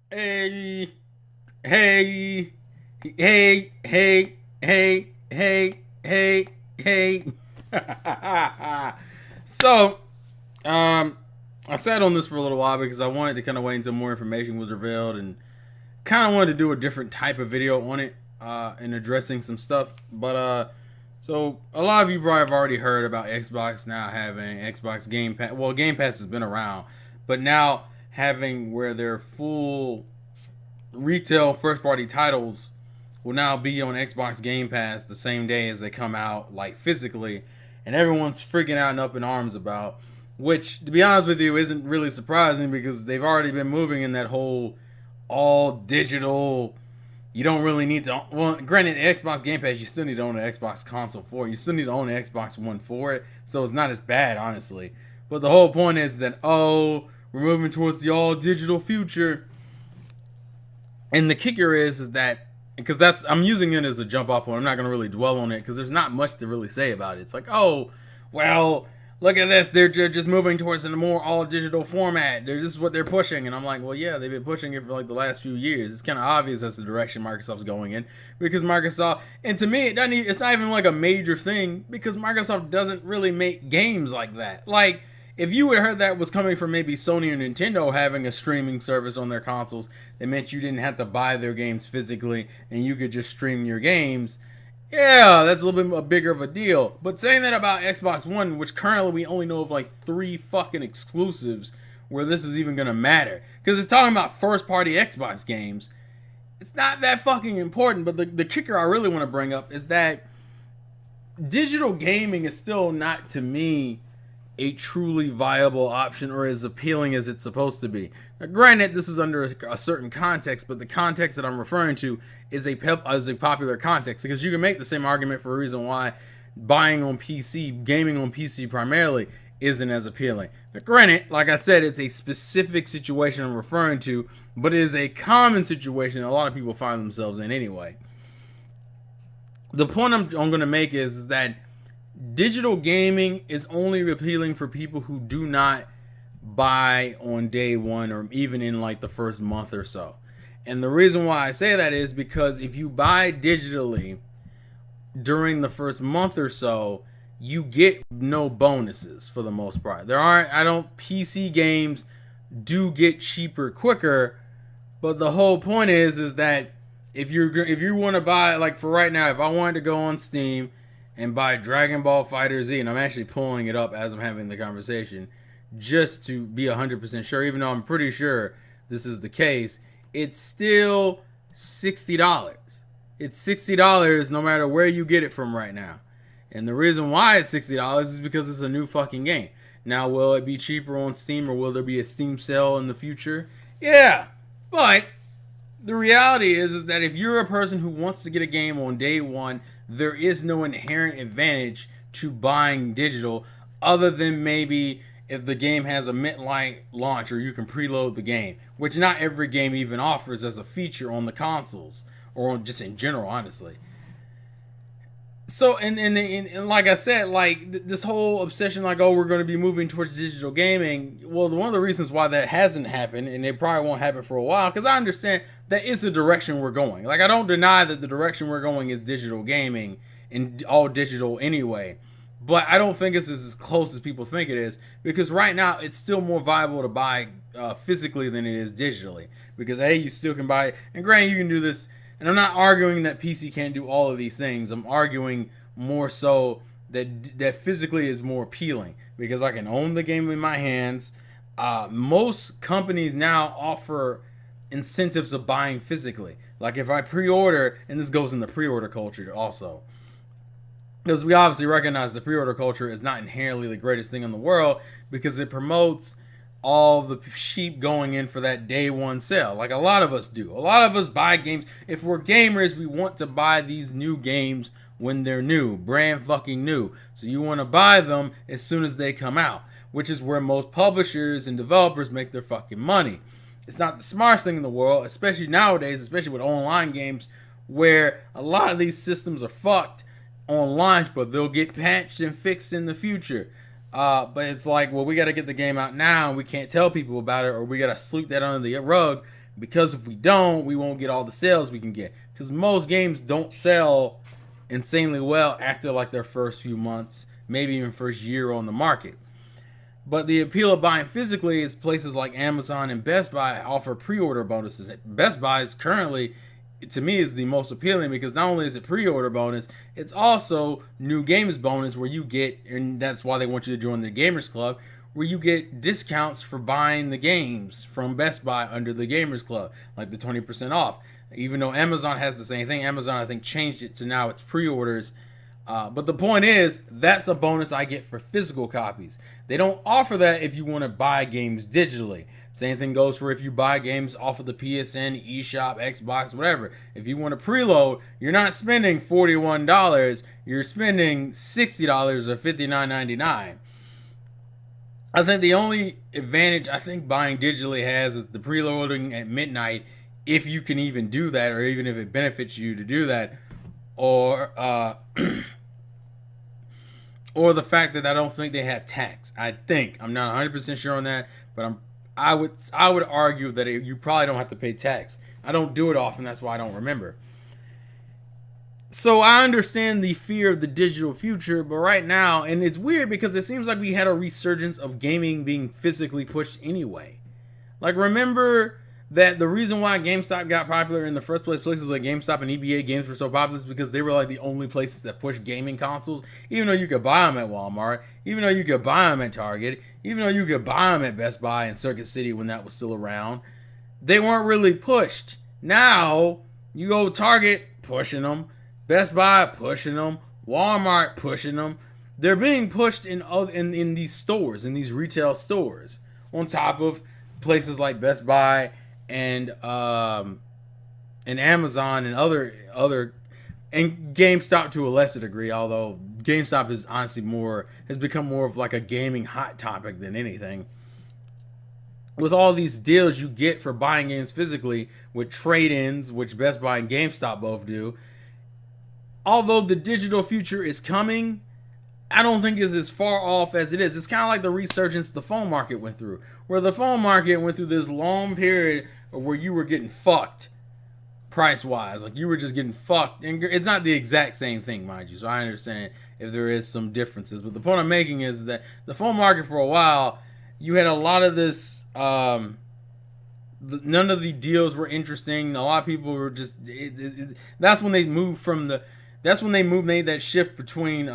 Hey, hey, hey, hey, hey, hey, hey, hey. so, um, I sat on this for a little while because I wanted to kind of wait until more information was revealed and kind of wanted to do a different type of video on it and addressing some stuff. So a lot of you probably have already heard about Xbox now having Xbox Game Pass. Well, Game Pass has been around, but now having where their full retail first party titles will now be on Xbox Game Pass the same day as they come out, like physically, and everyone's freaking out and up in arms about. Which, to be honest with you, isn't really surprising because they've already been moving in that whole all digital. You don't really need to. Well, granted, the Xbox Game Pass, you still need to own an Xbox console for it. You still need to own an Xbox One for it, so it's not as bad, honestly. But the whole point is that we're moving towards the all digital future. And the kicker is that because that's I'm using it as a jump off point. I'm not going to really dwell on it because there's not much to really say about it. It's like, oh, well, look at this. They're just moving towards a more all digital format. This is what they're pushing, and I'm like, well, yeah, they've been pushing it for like the last few years. It's kind of obvious that's the direction Microsoft's going in because Microsoft, and to me, it's not even like a major thing because Microsoft doesn't really make games like that. Like, if you had heard that was coming from maybe Sony or Nintendo having a streaming service on their consoles, that meant you didn't have to buy their games physically and you could just stream your games. Yeah, that's a little bit bigger of a deal. But saying that about Xbox One, which currently we only know of like 3 fucking exclusives where this is even gonna matter, because it's talking about first party Xbox games, it's not that fucking important. But the kicker I really want to bring up is that digital gaming is still not, to me, a truly viable option or as appealing as it's supposed to be. Now, granted, this is under a certain context, but the context that I'm referring to is a popular context because you can make the same argument for a reason why buying on PC, gaming on PC primarily, isn't as appealing. Now, granted, like I said, it's a specific situation I'm referring to, but it is a common situation a lot of people find themselves in anyway. The point I'm going to make is that digital gaming is only appealing for people who do not buy on day one or even in like the first month or so. And the reason why I say that is because if you buy digitally during the first month or so, you get no bonuses for the most part. PC games do get cheaper quicker, but the whole point is that if you want to buy, like for right now, if I wanted to go on Steam and buy Dragon Ball Fighter Z, and I'm actually pulling it up as I'm having the conversation, just to be 100% sure, even though I'm pretty sure this is the case, it's still $60. It's $60 no matter where you get it from right now. And the reason why it's $60 is because it's a new fucking game. Now, will it be cheaper on Steam or will there be a Steam sale in the future? Yeah, but the reality is that if you're a person who wants to get a game on day one, there is no inherent advantage to buying digital other than maybe if the game has a midnight launch or you can preload the game, which not every game even offers as a feature on the consoles or just in general, honestly. So and like I said, like this whole obsession, like, oh, we're going to be moving towards digital gaming. Well, one of the reasons why that hasn't happened, and it probably won't happen for a while, because I understand that is the direction we're going. Like, I don't deny that the direction we're going is digital gaming and all digital anyway. But I don't think it's as close as people think it is, because right now it's still more viable to buy physically than it is digitally. Because hey, you still can buy it, and granted, you can do this. And I'm not arguing that PC can't do all of these things. I'm arguing more so that physically is more appealing because I can own the game in my hands. Most companies now offer incentives of buying physically. Like if I pre-order, and this goes in the pre-order culture also, because we obviously recognize the pre-order culture is not inherently the greatest thing in the world because it promotes all the sheep going in for that day one sale, like a lot of us do. A lot of us buy games. If we're gamers, we want to buy these new games when they're new, brand fucking new. So you want to buy them as soon as they come out, which is where most publishers and developers make their fucking money. It's not the smartest thing in the world, especially nowadays, especially with online games, where a lot of these systems are fucked on launch, but they'll get patched and fixed in the future. But it's like, well, we got to get the game out now, and we can't tell people about it, or we got to sweep that under the rug Because if we don't, we won't get all the sales we can get. Because most games don't sell insanely well after like their first few months, maybe even first year on the market. But the appeal of buying physically is places like Amazon and Best Buy offer pre-order bonuses. Best Buy is currently, to me, is the most appealing because not only is it pre-order bonus, it's also new games bonus where you get, and that's why they want you to join the Gamers Club, where you get discounts for buying the games from Best Buy under the Gamers Club, like the 20% off. Even though Amazon has the same thing, Amazon I think changed it to now it's pre-orders. But the point is, that's a bonus I get for physical copies. They don't offer that if you want to buy games digitally. Same thing goes for if you buy games off of the PSN, eShop, Xbox, whatever. If you want to preload, you're not spending $41. You're spending $60 or $59.99. I think the only advantage I think buying digitally has is the preloading at midnight, if you can even do that, or even if it benefits you to do that, or or the fact that I don't think they have tax. I'm not 100% sure on that, but I would argue that you probably don't have to pay tax. I don't do it often, that's why I don't remember. So I understand the fear of the digital future, but right now, and it's weird because it seems like we had a resurgence of gaming being physically pushed anyway. Like, remember that the reason why GameStop got popular in the first place, places like GameStop and EBA Games were so popular, is because they were like the only places that pushed gaming consoles. Even though you could buy them at Walmart, even though you could buy them at Target, even though you could buy them at Best Buy and Circuit City when that was still around, they weren't really pushed. Now you go Target pushing them, Best Buy pushing them, Walmart pushing them. They're being pushed in these stores, in these retail stores, on top of places like Best Buy and Amazon and other and GameStop to a lesser degree, although GameStop is honestly has become more of like a gaming hot topic than anything. With all these deals you get for buying games physically with trade-ins, which Best Buy and GameStop both do, although the digital future is coming, I don't think it's as far off as it is. It's kind of like the resurgence the phone market went through, where the phone market went through this long period where you were getting fucked price-wise. Like, you were just getting fucked. And it's not the exact same thing, mind you, so I understand if there is some differences. But the point I'm making is that the phone market for a while, you had a lot of this, none of the deals were interesting. A lot of people were just, that's when they moved made that shift between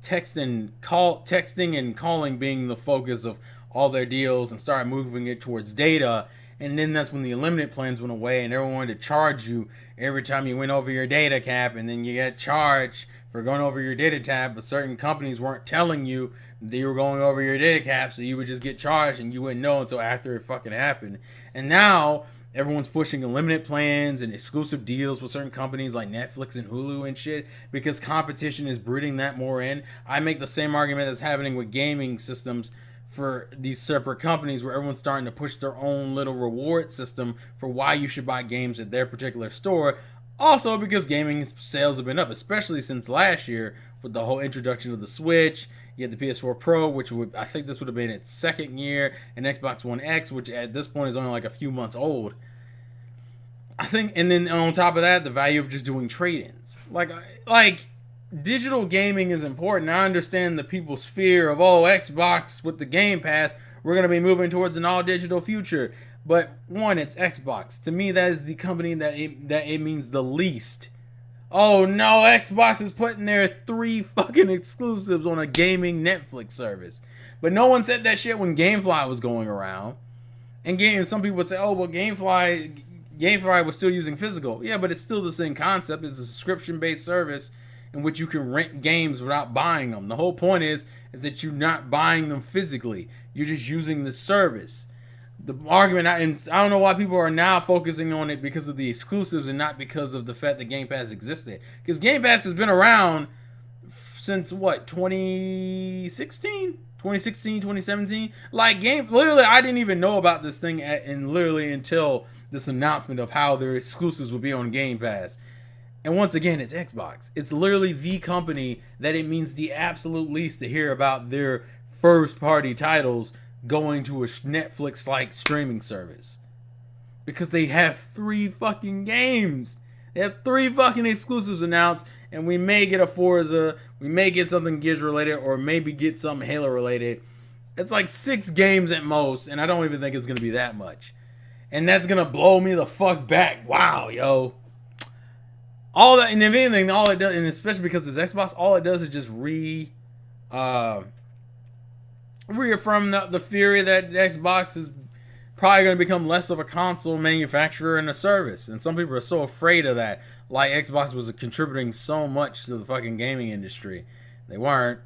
texting and calling being the focus of all their deals, and started moving it towards data. And then that's when the unlimited plans went away, and everyone wanted to charge you every time you went over your data cap, and then you got charged for going over your data cap, but certain companies weren't telling you that you were going over your data cap, so you would just get charged and you wouldn't know until after it fucking happened. And now everyone's pushing unlimited plans and exclusive deals with certain companies like Netflix and Hulu and shit, because competition is breeding that more in. I make the same argument that's happening with gaming systems for these separate companies, where everyone's starting to push their own little reward system for why you should buy games at their particular store. Also because gaming sales have been up, especially since last year with the whole introduction of the Switch. You had the PS4 Pro, which I think this would have been its second year, and Xbox One X, which at this point is only like a few months old. I think, and then on top of that, the value of just doing trade-ins. Like digital gaming is important. I understand the people's fear of, Xbox with the Game Pass, we're going to be moving towards an all-digital future. But one, it's Xbox. To me, that is the company that it means the least. Oh no, Xbox is putting their 3 fucking exclusives on a gaming Netflix service. But no one said that shit when GameFly was going around. And some people would say, well, GameFly was still using physical. Yeah, but it's still the same concept. It's a subscription-based service in which you can rent games without buying them. The whole point is that you're not buying them physically. You're just using the service. The argument, and I don't know why people are now focusing on it because of the exclusives and not because of the fact that Game Pass existed. Because Game Pass has been around since, 2016? 2016, 2017? Literally, I didn't even know about this thing until this announcement of how their exclusives will be on Game Pass. And once again, it's Xbox. It's literally the company that it means the absolute least to hear about their first-party titles going to a Netflix-like streaming service. because they have 3 fucking games. They have 3 fucking exclusives announced, and we may get a Forza, we may get something Gears related, or maybe get something Halo related. It's like 6 games at most, and I don't even think it's going to be that much. And that's going to blow me the fuck back. Wow, yo. All that, and if anything, all it does, and especially because it's Xbox, all it does is just reaffirm the theory that Xbox is probably going to become less of a console manufacturer and a service. And some people are so afraid of that. Like Xbox was contributing so much to the fucking gaming industry. They weren't.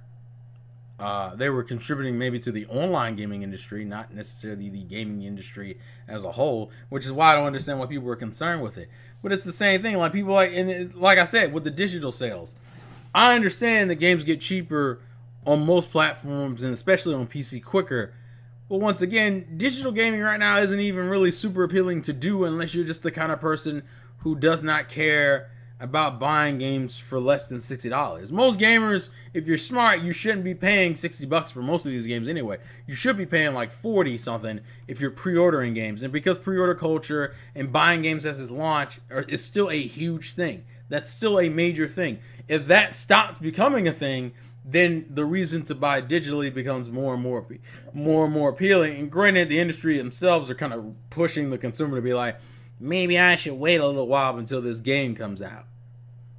They were contributing maybe to the online gaming industry, not necessarily the gaming industry as a whole, which is why I don't understand why people were concerned with it. But it's the same thing. Like people like I said, with the digital sales, I understand that games get cheaper on most platforms and especially on PC quicker. But once again, digital gaming right now isn't even really super appealing to do unless you're just the kind of person who does not care about buying games for less than $60. Most gamers, if you're smart, you shouldn't be paying $60 for most of these games anyway. You should be paying like 40 something if you're pre-ordering games. And because pre-order culture and buying games as its launch is still a huge thing. That's still a major thing. If that stops becoming a thing, then the reason to buy digitally becomes more and more appealing. And granted, the industry themselves are kind of pushing the consumer to be like, maybe I should wait a little while until this game comes out.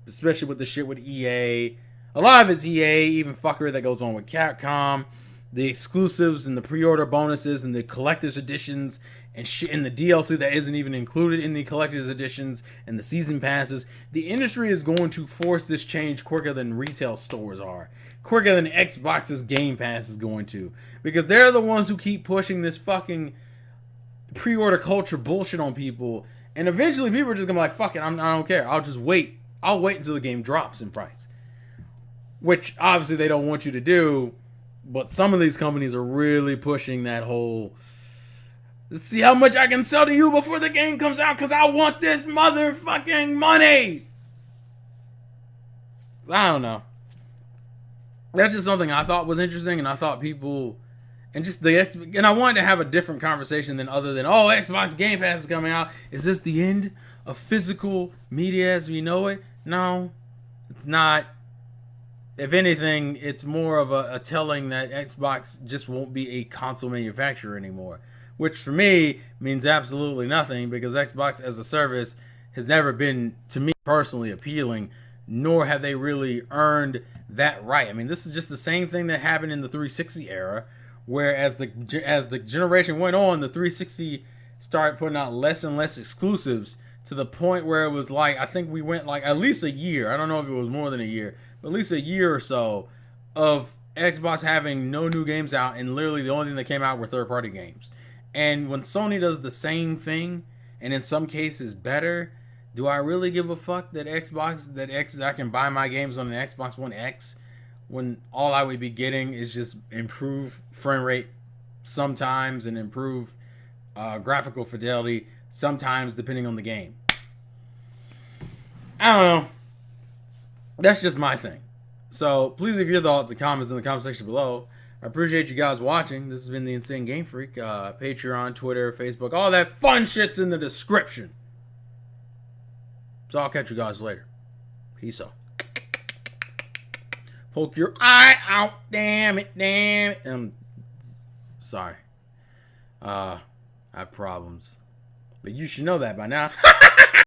Especially with the shit with EA. A lot of it's EA, even fuckery that goes on with Capcom. The exclusives and the pre-order bonuses and the collector's editions and shit, and the DLC that isn't even included in the collector's editions and the season passes. The industry is going to force this change quicker than retail stores are. Quicker than Xbox's Game Pass is going to. Because they're the ones who keep pushing this fucking pre-order culture bullshit on people. And eventually people are just going to be like, fuck it, I don't care. I'll just wait. I'll wait until the game drops in price. Which obviously they don't want you to do. But some of these companies are really pushing that whole, let's see how much I can sell to you before the game comes out because I want this motherfucking money. I don't know. That's just something I thought was interesting, and I thought people, and just and I wanted to have a different conversation than other than, oh, Xbox Game Pass is coming out. Is this the end of physical media as we know it? No, it's not. If anything, it's more of a telling that Xbox just won't be a console manufacturer anymore. Which for me means absolutely nothing because Xbox as a service has never been, to me personally, appealing, nor have they really earned that right. I mean, this is just the same thing that happened in the 360 era, where as the generation went on, the 360 started putting out less and less exclusives to the point where it was like, I think we went like at least a year. I don't know if it was more than a year, but at least a year or so of Xbox having no new games out, and literally the only thing that came out were third-party games. And when Sony does the same thing, and in some cases better, do I really give a fuck that I can buy my games on an Xbox One X when all I would be getting is just improved frame rate sometimes and improved graphical fidelity sometimes depending on the game? I don't know. That's just my thing. So please leave your thoughts and comments in the comment section below. I appreciate you guys watching. This has been the Insane Game Freak. Patreon, Twitter, Facebook, all that fun shit's in the description. So I'll catch you guys later. Peace out. Poke your eye out. Damn it. I'm sorry. I have problems. But you should know that by now.